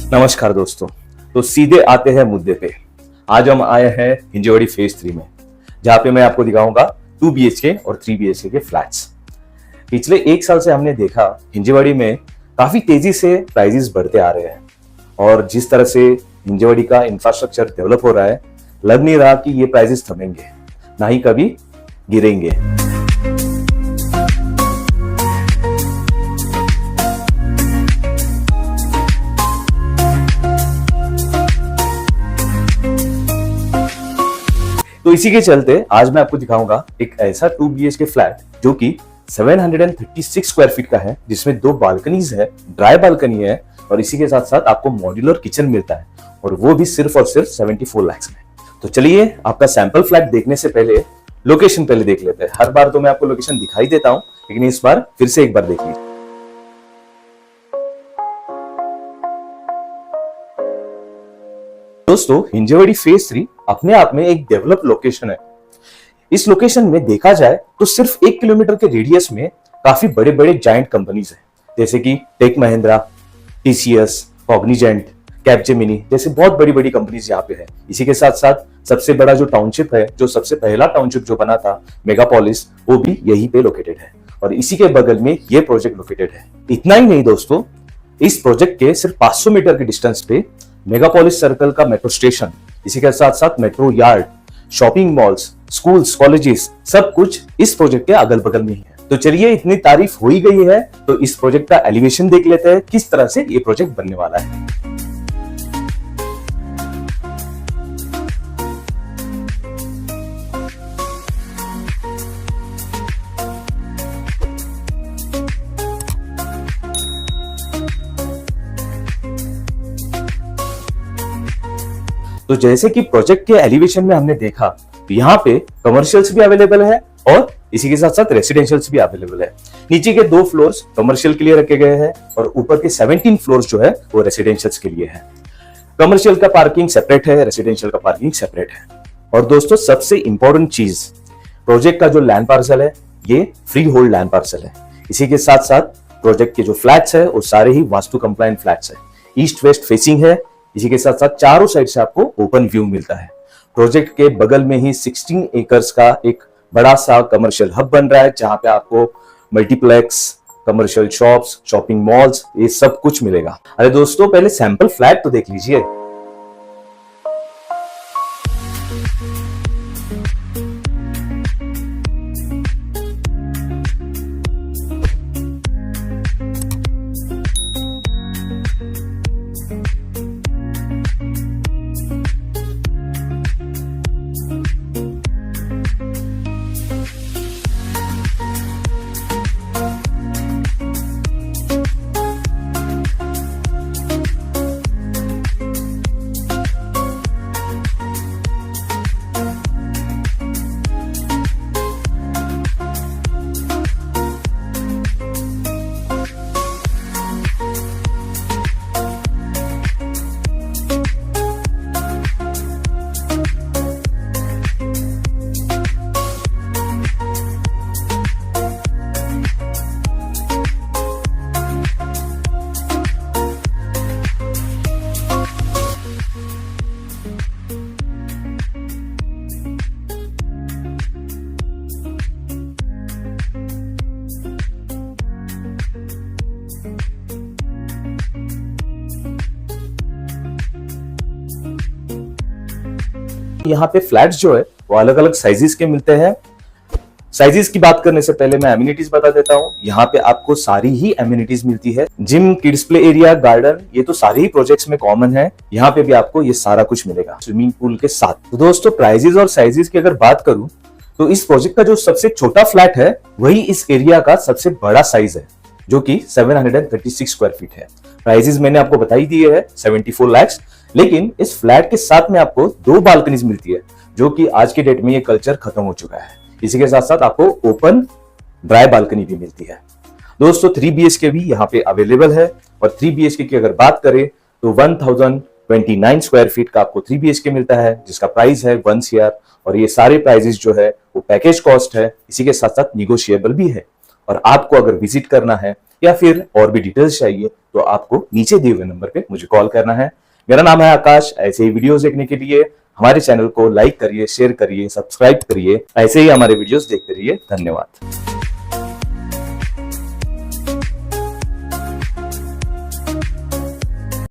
नमस्कार दोस्तों। तो सीधे आते हैं मुद्दे पे। आज हम आए हैं हिंजेवाड़ी फेज 3 में, जहां पे मैं आपको दिखाऊंगा 2 BHK और 3 BHK के फ्लैट्स। पिछले एक साल से हमने देखा हिंजेवाड़ी में काफी तेजी से प्राइजेस बढ़ते आ रहे हैं और जिस तरह से हिंजेवाड़ी का इंफ्रास्ट्रक्चर डेवलप हो रहा है, लग नहीं रहा कि ये प्राइजेस थमेंगे, ना ही कभी गिरेंगे। तो इसी के चलते आज मैं आपको दिखाऊंगा एक ऐसा 2 BHK फ्लैट जो कि 736 स्क्वायर फीट का है, जिसमें 2 बालकनीज है, ड्राई बालकनी है और इसी के साथ साथ आपको मॉड्यूलर किचन मिलता है, और वो भी सिर्फ और सिर्फ 74 लाख में। तो चलिए आपका सैंपल फ्लैट देखने से पहले लोकेशन पहले देख लेते हैं। हर बार तो मैं आपको लोकेशन दिखाई देता हूं, लेकिन इस बार फिर से एक बार देख लीजिए। दोस्तों, हिंजेवाड़ी फेज 3 अपने आप में एक डेवलप लोकेशन है। इस लोकेशन में देखा जाए तो सिर्फ 1 किलोमीटर के रेडियस में काफी बड़े बड़े जायंट कंपनीज हैं, जैसे कि Tech Mahindra, TCS, Cognizant, Capgemini जैसे बहुत बड़ी बड़ी कंपनीज यहाँ पे है। इसी के साथ साथ सबसे बड़ा जो टाउनशिप है, जो सबसे पहला टाउनशिप जो बना था मेगापोलिस, वो भी यहीं पे लोकेटेड है और इसी के बगल में ये प्रोजेक्ट लोकेटेड है। इतना ही नहीं दोस्तों, इस प्रोजेक्ट के सिर्फ 500 मीटर के डिस्टेंस पे मेगापोलिस सर्कल का मेट्रो स्टेशन, इसी के साथ साथ metro yard, shopping malls, schools, colleges, सब कुछ इस प्रोजेक्ट के अगल बगल में ही है। तो चलिए, इतनी तारीफ हो ही गई है तो इस प्रोजेक्ट का एलिवेशन देख लेते हैं, किस तरह से ये प्रोजेक्ट बनने वाला है। तो जैसे कि प्रोजेक्ट के एलिवेशन में हमने देखा, तो यहाँ पे कमर्शियल्स भी अवेलेबल है और इसी के साथ साथ रेसिडेंशियल्स भी अवेलेबल है। नीचे के 2 फ्लोर्स कमर्शियल के लिए रखे गए हैं और ऊपर के 17 फ्लोर्स जो है वो रेसिडेंशियल्स के लिए है। कमर्शियल का पार्किंग सेपरेट है, रेसिडेंशियल का पार्किंग सेपरेट है। और दोस्तों, सबसे इंपॉर्टेंट चीज, प्रोजेक्ट का जो लैंड पार्सल है ये फ्री होल्ड लैंड पार्सल है। इसी के साथ साथ प्रोजेक्ट के जो फ्लैट्स है वो सारे ही वास्तु कंप्लायंट फ्लैट्स है, ईस्ट वेस्ट फेसिंग है। इसी के साथ साथ चारों साइड से आपको ओपन व्यू मिलता है। प्रोजेक्ट के बगल में ही 16 एकर्स का एक बड़ा सा कमर्शियल हब बन रहा है, जहां पे आपको multiplex, commercial shops, shopping malls, ये सब कुछ मिलेगा। अरे दोस्तों, पहले सैंपल फ्लैट तो देख लीजिए। यहाँ पे फ्लैट्स जो है वो अलग अलग साइजेस के मिलते हैं। साइजेस की बात करने से पहले मैं एमिनिटीज बता देता हूँ। यहाँ पे आपको सारी ही एमिनिटीज मिलती है, gym, kids play area, garden, ये तो सारे ही प्रोजेक्ट्स में कॉमन है। यहाँ पे भी आपको ये सारा कुछ मिलेगा स्विमिंग पूल के साथ। तो दोस्तों, प्राइजेस और साइजेस की अगर बात करूं तो इस प्रोजेक्ट का जो सबसे छोटा फ्लैट है वही इस एरिया का सबसे बड़ा साइज है, जो कि 736 स्क्वायर फीट है। प्राइजेस मैंने आपको बता ही दिए है, 74 लाख। लेकिन इस फ्लैट के साथ में आपको 2 बालकनीज मिलती है, जो कि आज के डेट में ये कल्चर खत्म हो चुका है। इसी के साथ साथ आपको ओपन ड्राई बालकनी भी मिलती है। दोस्तों, 3 BHK भी यहाँ पे अवेलेबल है और 3 BHK की अगर बात करें तो 1029 स्क्वायर फीट का आपको 3 BHK मिलता है, जिसका प्राइस है 1 CR। और ये सारे प्राइजेस जो है वो पैकेज कॉस्ट है, इसी के साथ साथ निगोशिएबल भी है। और आपको अगर विजिट करना है या फिर और भी डिटेल्स चाहिए तो आपको नीचे दिए हुए नंबर पे मुझे कॉल करना है। मेरा नाम है आकाश। ऐसे ही वीडियोस देखने के लिए हमारे चैनल को लाइक करिए, शेयर करिए, सब्सक्राइब करिए। ऐसे ही हमारे वीडियोस देखते रहिए। धन्यवाद।